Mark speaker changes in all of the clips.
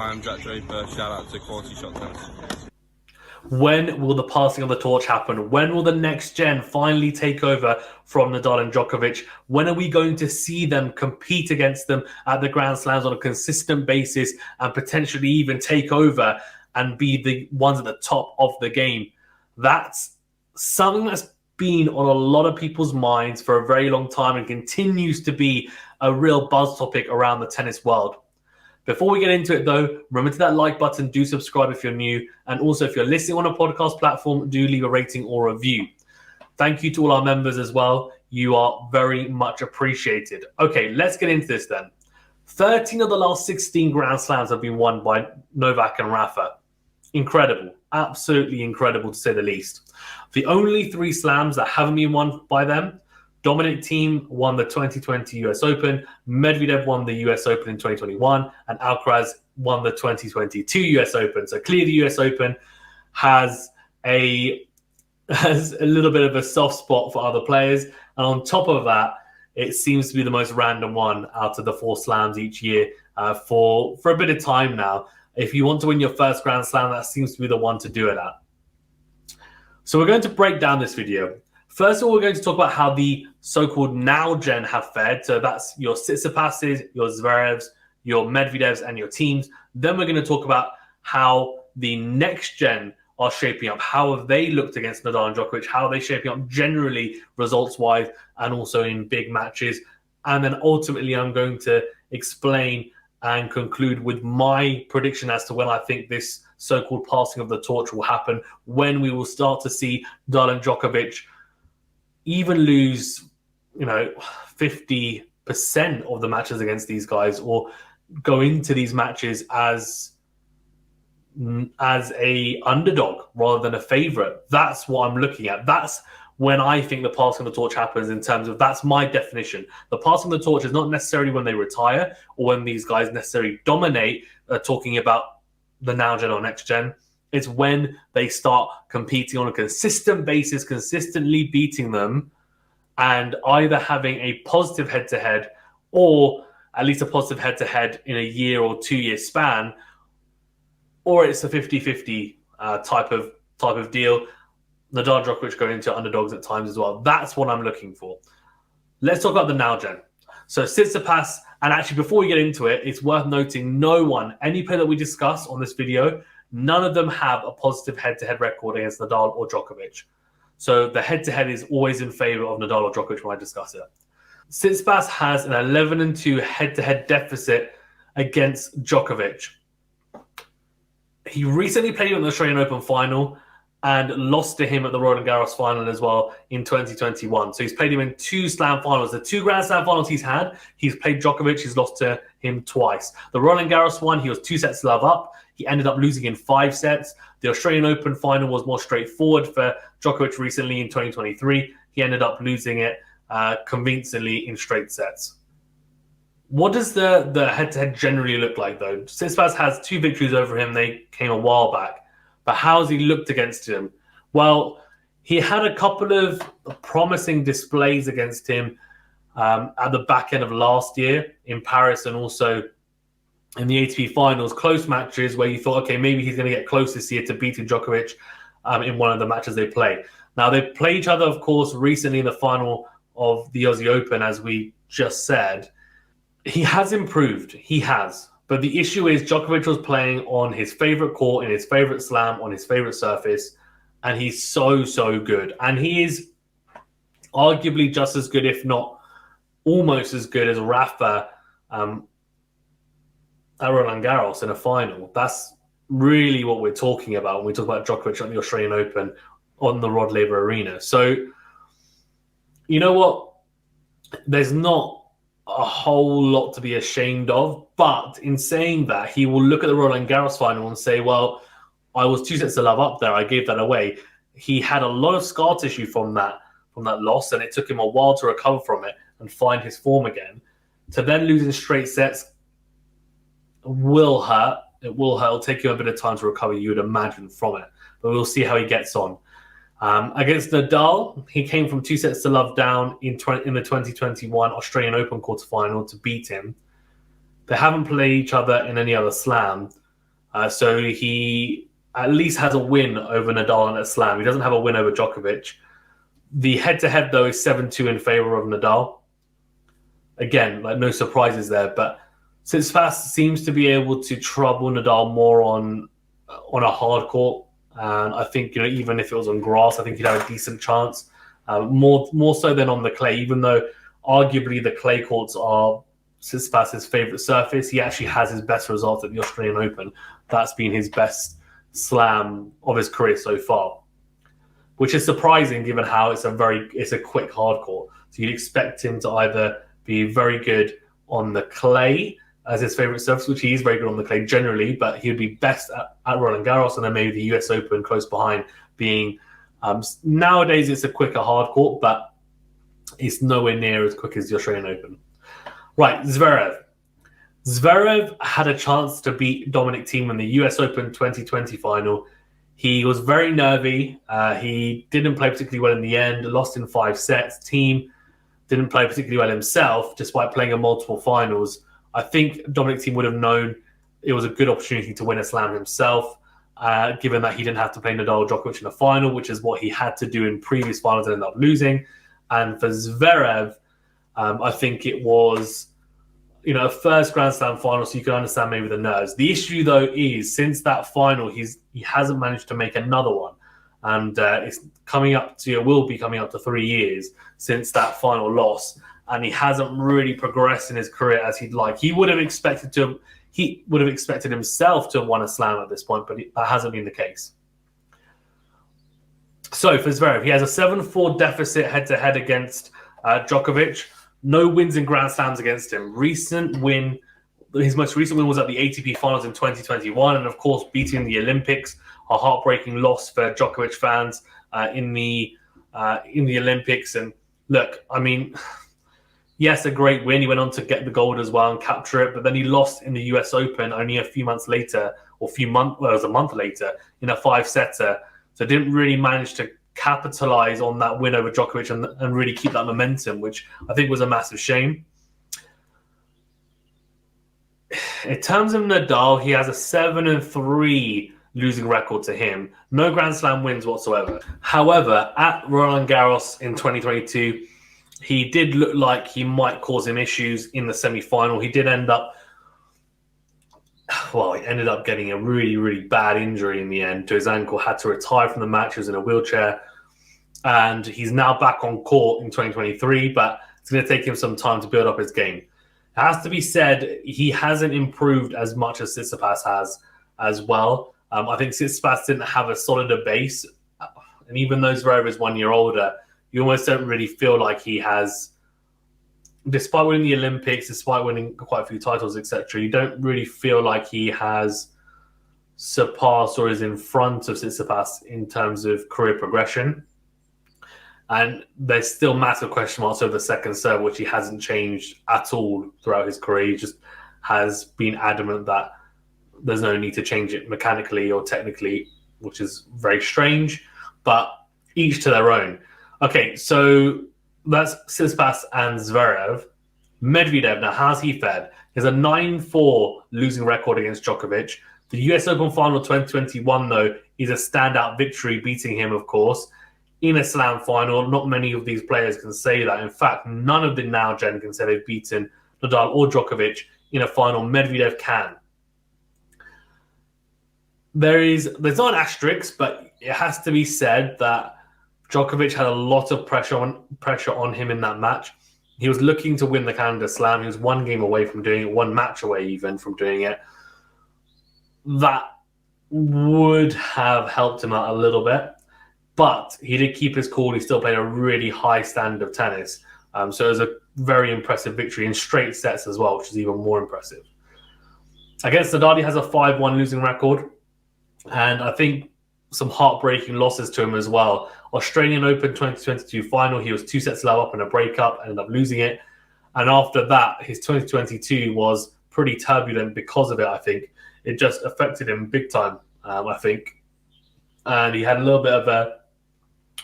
Speaker 1: Hi, I'm Jack Draper. Shout out to QualityShot Tennis.
Speaker 2: When will the passing of the torch happen? When will the next gen finally take over from Nadal and Djokovic? When are we going to see them compete against them at the Grand Slams on a consistent basis and potentially even take over and be the ones at the top of the game? That's something that's been on a lot of people's minds for a very long time and continues to be a real buzz topic around the tennis world. Before we get into it, though, remember to that like button, do subscribe if you're new, and also if you're listening on a podcast platform, do leave a rating or review. Thank you to all our members as well. You are very much appreciated. Okay, let's get into this then. 13 of the last 16 Grand Slams have been won by Novak and Rafa. Incredible. Absolutely incredible, to say the least. The only 3 slams that haven't been won by them: Dominic Thiem won the 2020 US Open, Medvedev won the US Open in 2021, and Alcaraz won the 2022 US Open. So clearly the US Open has a little bit of a soft spot for other players. And on top of that, it seems to be the most random one out of the 4 slams each year for a bit of time now. If you want to win your first Grand Slam, that seems to be the one to do it at. So we're going to break down this video. First of all, we're going to talk about how the so-called now gen have fared. So that's your Tsitsipas's, your Zverevs, your Medvedevs, and your teams. Then we're going to talk about how the next gen are shaping up. How have they looked against Nadal and Djokovic? How are they shaping up generally, results-wise, and also in big matches? And then ultimately, I'm going to explain and conclude with my prediction as to when I think this so-called passing of the torch will happen, when we will start to see Nadal and Djokovic even lose, 50% of the matches against these guys, or go into these matches as a underdog rather than a favorite. That's what I'm looking at. That's when I think the passing of the torch happens, in terms of, that's my definition. The passing of the torch is not necessarily when they retire or when these guys necessarily dominate, talking about the now gen or next gen. It's when they start competing on a consistent basis, consistently beating them, and either having a positive head-to-head, or at least a positive head-to-head in a year or 2-year span, or it's a 50-50 type of deal. Nadal, Djokovic going into underdogs at times as well. That's what I'm looking for. Let's talk about the now gen. So Tsitsipas, and actually before we get into it, it's worth noting any player that we discuss on this video, none of them have a positive head-to-head record against Nadal or Djokovic. So the head-to-head is always in favor of Nadal or Djokovic when I discuss it. Tsitsipas has an 11-2 head-to-head deficit against Djokovic. He recently played in the Australian Open final and lost to him at the Roland Garros final as well in 2021. So he's played him in 2 slam finals. The 2 Grand Slam finals he's played Djokovic, he's lost to him twice. The Roland Garros one, he was 2 sets to love up. He ended up losing in 5 sets. The Australian Open final was more straightforward for Djokovic recently in 2023. He ended up losing it convincingly in straight sets. What does the head-to-head generally look like, though? Tsitsipas has 2 victories over him. They came a while back. But how has he looked against him? Well, he had a couple of promising displays against him at the back end of last year in Paris, and also in the ATP finals, close matches where you thought, okay, maybe he's going to get close this year to beating Djokovic in one of the matches they play. Now, they play each other, of course, recently in the final of the Aussie Open, as we just said. He has improved. He has. But the issue is Djokovic was playing on his favorite court, in his favorite slam, on his favorite surface, and he's so good. And he is arguably just as good, if not almost as good, as Rafa at Roland Garros in a final. That's really what we're talking about when we talk about Djokovic at the Australian Open on the Rod Laver Arena. So, you know what? There's not a whole lot to be ashamed of, but in saying that, he will look at the Roland Garros final and say, well, I was 2 sets to love up there, I gave that away. He had a lot of scar tissue from that loss, and it took him a while to recover from it and find his form again. To then lose in straight sets will hurt. It will hurt. It'll take you a bit of time to recover, you would imagine, from it. But we'll see how he gets on. Against Nadal, he came from 2 sets to love down in the 2021 Australian Open quarterfinal to beat him. They haven't played each other in any other slam. So he at least has a win over Nadal in a slam. He doesn't have a win over Djokovic. The head-to-head, though, is 7-2 in favor of Nadal. Again, like no surprises there, but Tsitsipas seems to be able to trouble Nadal more on a hard court. And I think, even if it was on grass, I think he'd have a decent chance. More so than on the clay, even though arguably the clay courts are Tsitsipas' favorite surface. He actually has his best result at the Australian Open. That's been his best slam of his career so far, which is surprising given how it's a quick hard court. So you'd expect him to either be very good on the clay as his favorite surface, which he is very good on the clay generally, but he would be best at Roland Garros, and then maybe the US Open close behind being. Nowadays it's a quicker hard court, but it's nowhere near as quick as the Australian Open. Right, Zverev. Zverev had a chance to beat Dominic Thiem in the US Open 2020 final. He was very nervy. He didn't play particularly well in the end, lost in 5 sets. Thiem didn't play particularly well himself, despite playing in multiple finals. I think Dominic Thiem would have known it was a good opportunity to win a slam himself, given that he didn't have to play Nadal or Djokovic in a final, which is what he had to do in previous finals and ended up losing. And for Zverev, I think it was a first Grand Slam final, so you can understand maybe the nerves. The issue, though, is since that final, he hasn't managed to make another one. And it will be coming up to 3 years since that final loss. And he hasn't really progressed in his career as he'd like. He would have expected himself to have won a slam at this point, but that hasn't been the case. So for Zverev, he has a 7-4 deficit head-to-head against Djokovic. No wins in Grand Slams against him. His most recent win was at the ATP Finals in 2021, and of course, beating the Olympics, a heartbreaking loss for Djokovic fans in the Olympics. And look, I mean, yes, a great win. He went on to get the gold as well and capture it, but then he lost in the US Open only a few months later, it was a month later, in a 5-setter. So didn't really manage to capitalize on that win over Djokovic and really keep that momentum, which I think was a massive shame. In terms of Nadal, he has a 7-3 losing record to him. No Grand Slam wins whatsoever. However, at Roland Garros in 2022, he did look like he might cause him issues in the semi-final. He ended up getting a really, really bad injury in the end to his ankle, had to retire from the match. He was in a wheelchair. And he's now back on court in 2023, but it's going to take him some time to build up his game. It has to be said, he hasn't improved as much as Tsitsipas has as well. I think Tsitsipas didn't have a solider base. And even though Zverev is 1 year older, you almost don't really feel like he has, despite winning the Olympics, despite winning quite a few titles, etc., you don't really feel like he has surpassed or is in front of Tsitsipas in terms of career progression. And there's still massive question marks over the second serve, which he hasn't changed at all throughout his career. He just has been adamant that there's no need to change it mechanically or technically, which is very strange, but each to their own. Okay, so that's Tsitsipas and Zverev. Medvedev, now how's he fared? He has a 9-4 losing record against Djokovic. The US Open Final 2021, though, is a standout victory, beating him, of course, in a slam final. Not many of these players can say that. In fact, none of the now gen can say they've beaten Nadal or Djokovic in a final. Medvedev can. There's not an asterisk, but it has to be said that Djokovic had a lot of pressure on him in that match. He was looking to win the Canada Slam. He was 1 game away from doing it, 1 match away even from doing it. That would have helped him out a little bit. But he did keep his cool. He still played a really high standard of tennis. So it was a very impressive victory in straight sets as well, which is even more impressive. Against Nadal, he has a 5-1 losing record. And I think some heartbreaking losses to him as well. Australian Open 2022 final, he was 2 sets low up in a breakup, ended up losing it. And after that, his 2022 was pretty turbulent because of it, I think. It just affected him big time, I think. And he had a little bit of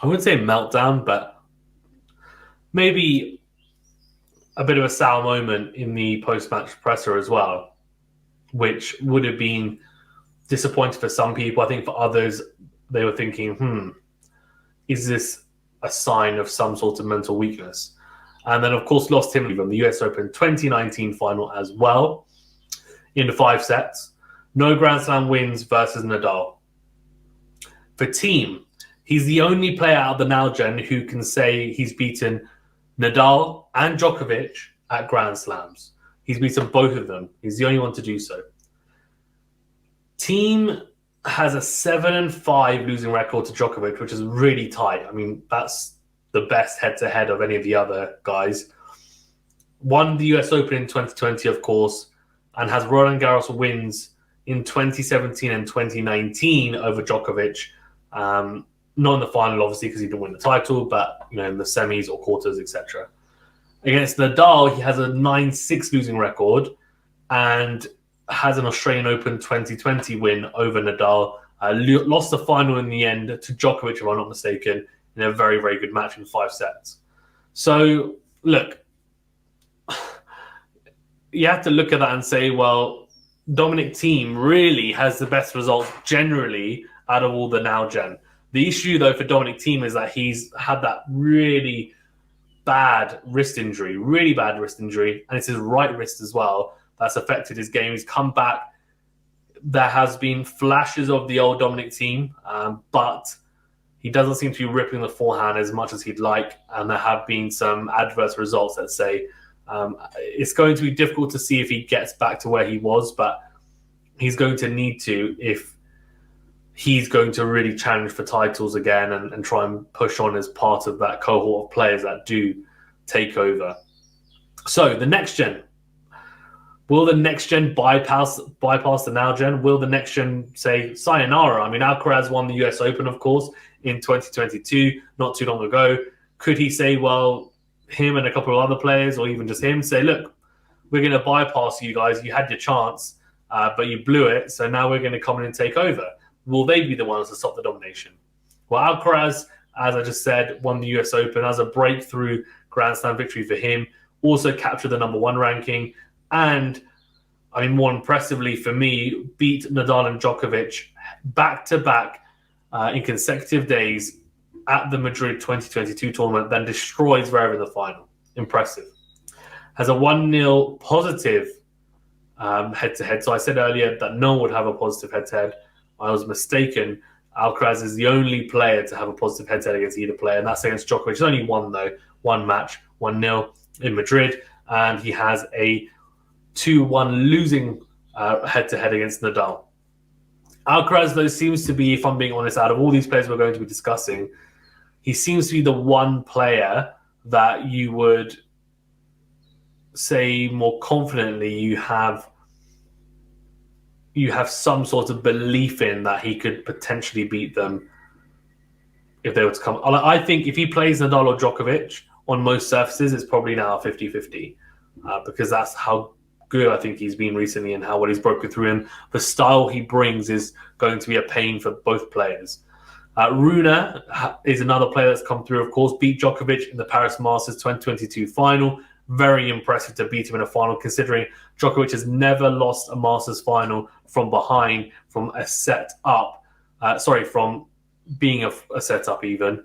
Speaker 2: I wouldn't say meltdown, but maybe a bit of a sour moment in the post-match presser as well, which would have been disappointed for some people. I think for others, they were thinking, is this a sign of some sort of mental weakness? And then, of course, lost him from the US Open 2019 final as well in 5 sets. No Grand Slam wins versus Nadal. For Thiem, he's the only player out of the now gen who can say he's beaten Nadal and Djokovic at Grand Slams. He's beaten both of them. He's the only one to do so. Thiem has a 7-5 losing record to Djokovic, which is really tight. I mean, that's the best head-to-head of any of the other guys. Won the US Open in 2020, of course, and has Roland Garros wins in 2017 and 2019 over Djokovic. Not in the final, obviously, because he didn't win the title, but in the semis or quarters, etc. Against Nadal, he has a 9-6 losing record and has an Australian Open 2020 win over Nadal. Lost the final in the end to Djokovic, if I'm not mistaken, in a very, very good match in 5 sets. So, look, you have to look at that and say, well, Dominic Thiem really has the best results generally out of all the now gen. The issue, though, for Dominic Thiem is that he's had that really bad wrist injury, and it's his right wrist as well that's affected his game. He's come back. There has been flashes of the old Dominic Thiem, but he doesn't seem to be ripping the forehand as much as he'd like, and there have been some adverse results, let's say. It's going to be difficult to see if he gets back to where he was, but he's going to need to if he's going to really challenge for titles again and try and push on as part of that cohort of players that do take over. So the next gen. Will the next gen bypass the now gen? Will the next gen say sayonara? I mean, Alcaraz won the US Open, of course, in 2022, not too long ago. Could he say, well, him and a couple of other players, or even just him, say, look, we're going to bypass you guys. You had your chance, but you blew it. So now we're going to come in and take over. Will they be the ones to stop the domination? Well, Alcaraz, as I just said, won the US Open as a breakthrough Grand Slam victory for him. Also captured the #1 ranking. And, I mean, more impressively for me, beat Nadal and Djokovic back-to-back in consecutive days at the Madrid 2022 tournament, then destroys Zverev in the final. Impressive. Has a 1-0 positive head-to-head. So I said earlier that no one would have a positive head-to-head. I was mistaken. Alcaraz is the only player to have a positive head-to-head against either player, and that's against Djokovic. It's only one, though. One match, 1-0 in Madrid, and he has a 2-1 losing head-to-head against Nadal. Alcaraz, though, seems to be, if I'm being honest, out of all these players we're going to be discussing, he seems to be the one player that you would say more confidently you have some sort of belief in that he could potentially beat them if they were to come. I think if he plays Nadal or Djokovic on most surfaces, it's probably now 50-50 because that's how good I think he's been recently and how well he's broken through. And the style he brings is going to be a pain for both players. Rune is another player that's come through, of course, beat Djokovic in the Paris Masters 2022 final. Very impressive to beat him in a final, considering Djokovic has never lost a Masters final from behind, from a set up. From being a set up even.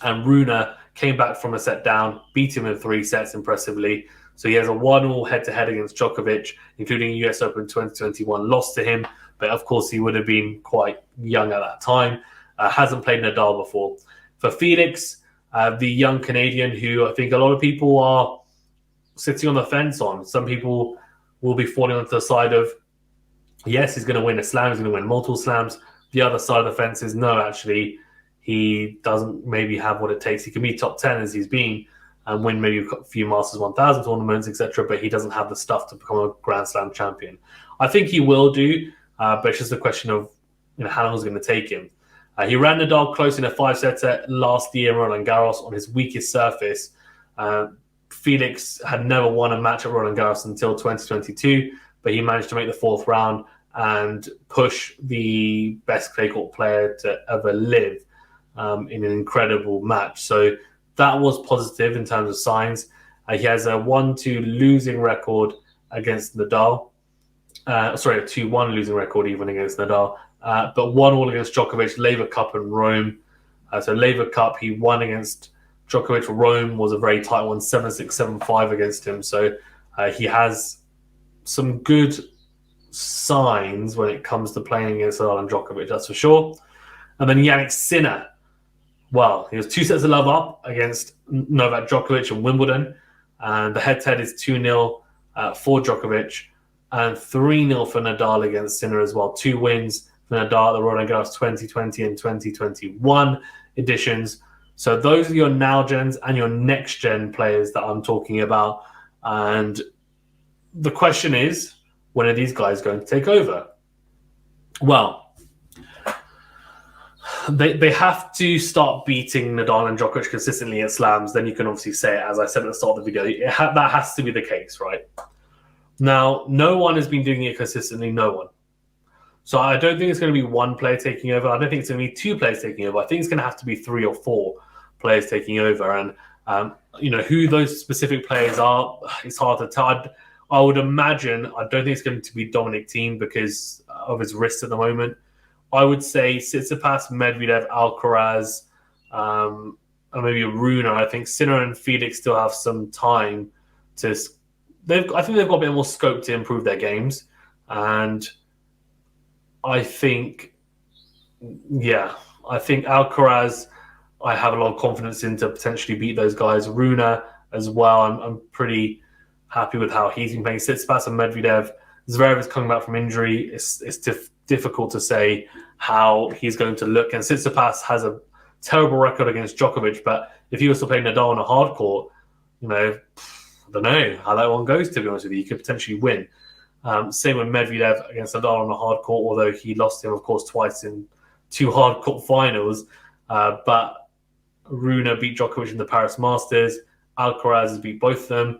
Speaker 2: And Rune came back from a set down, beat him in 3 sets impressively. So he has a 1-1 head-to-head against Djokovic, including US Open 2021, lost to him. But of course, he would have been quite young at that time. Hasn't played Nadal before. For Felix, the young Canadian who I think a lot of people are sitting on the fence on. Some people will be falling onto the side of, yes, he's going to win a slam, he's going to win multiple slams. The other side of the fence is, no, actually, he doesn't maybe have what it takes. He can be top 10 as he's been and win maybe a few Masters 1000 tournaments, etc., but he doesn't have the stuff to become a Grand Slam champion. I think he will do, but it's just a question of how long it's going to take him. He ran Nadal close in a 5-setter last year in Roland Garros on his weakest surface. Felix had never won a match at Roland Garros until 2022, but he managed to make the 4th round and push the best clay court player to ever live in an incredible match. So that was positive in terms of signs. He has a 1-2 losing record against Nadal. Sorry, a 2-1 losing record even against Nadal, but 1-1 against Djokovic, Laver Cup and Rome. So Laver Cup, he won against Djokovic. Rome was a very tight one, 7-6, 7-5 against him. So he has some good signs when it comes to playing against Nadal and Djokovic, that's for sure. And then Jannik Sinner. Well, he was 2 sets of love up against Novak Djokovic in Wimbledon. And the head-to-head is 2-0 for Djokovic and 3-0 for Nadal against Sinner as well. 2 wins for Nadal at the Roland Garros 2020 and 2021 editions. So those are your now-gens and your next-gen players that I'm talking about. And the question is, when are these guys going to take over? Well, they have to start beating Nadal and Djokovic consistently at slams. Then you can obviously say it, as I said at the start of the video. That has to be the case, right? Now, no one has been doing it consistently, no one. So I don't think it's going to be one player taking over. I don't think it's going to be 2 players taking over. I think it's going to have to be 3 or 4 players taking over. And, who those specific players are, it's hard to tell. I would imagine, I don't think it's going to be Dominic Thiem because of his wrist at the moment. I would say Tsitsipas, Medvedev, Alcaraz, and maybe Rune. I think Sinner and Felix still have some time to. I think they've got a bit more scope to improve their games, and I think Alcaraz, I have a lot of confidence in to potentially beat those guys. Rune as well. I'm pretty happy with how he's been playing. Tsitsipas and Medvedev. Zverev is coming back from injury. It's difficult to say how he's going to look. And Tsitsipas has a terrible record against Djokovic, but if he was to play Nadal on a hard court, I don't know how that one goes, to be honest with you. He could potentially win. Same with Medvedev against Nadal on a hard court, although he lost him, of course, twice in 2 hard court finals. But Rune beat Djokovic in the Paris Masters. Alcaraz has beat both of them.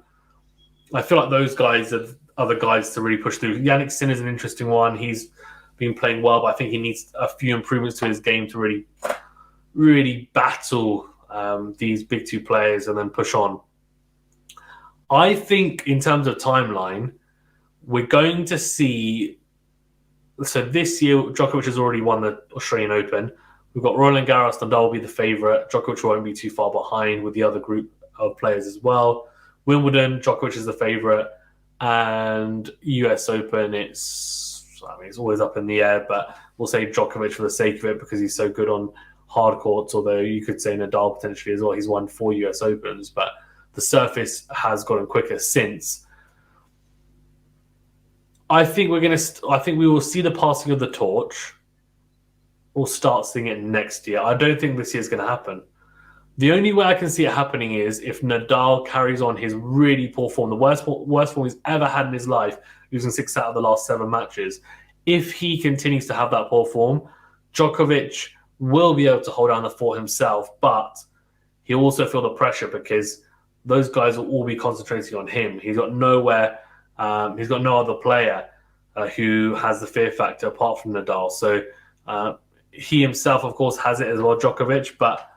Speaker 2: I feel like those guys are the guys to really push through. Jannik Sinner is an interesting one. He's been playing well, but I think he needs a few improvements to his game to really, really battle these big 2 players and then push on. I think in terms of timeline, we're going to see. So this year, Djokovic has already won the Australian Open. We've got Roland Garros. Nadal will be the favourite. Djokovic won't be too far behind with the other group of players as well. Wimbledon, Djokovic is the favourite, and US Open, it's always up in the air, but we'll say Djokovic for the sake of it because he's so good on hard courts, although you could say Nadal potentially as well. He's won 4 US Opens, but the surface has gotten quicker since. I think we will see the passing of the torch. We'll start seeing it next year. I don't think this year's going to happen. The only way I can see it happening is if Nadal carries on his really poor form, the worst form he's ever had in his life, losing 6 out of the last 7 matches. If he continues to have that poor form, Djokovic will be able to hold down the fort himself, but he'll also feel the pressure because those guys will all be concentrating on him. He's got nowhere. He's got no other player who has the fear factor apart from Nadal. So he himself, of course, has it as well, Djokovic, but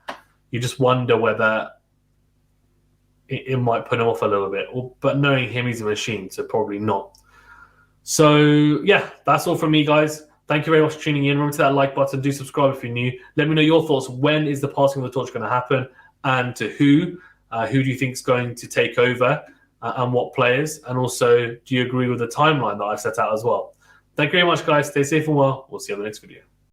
Speaker 2: you just wonder whether it might put him off a little bit. But knowing him, he's a machine, so probably not. So, yeah, that's all from me, guys. Thank you very much for tuning in. Remember to that like button. Do subscribe if you're new. Let me know your thoughts. When is the passing of the torch going to happen? And to who? Who do you think is going to take over? And what players? And also, do you agree with the timeline that I set out as well? Thank you very much, guys. Stay safe and well. We'll see you on the next video.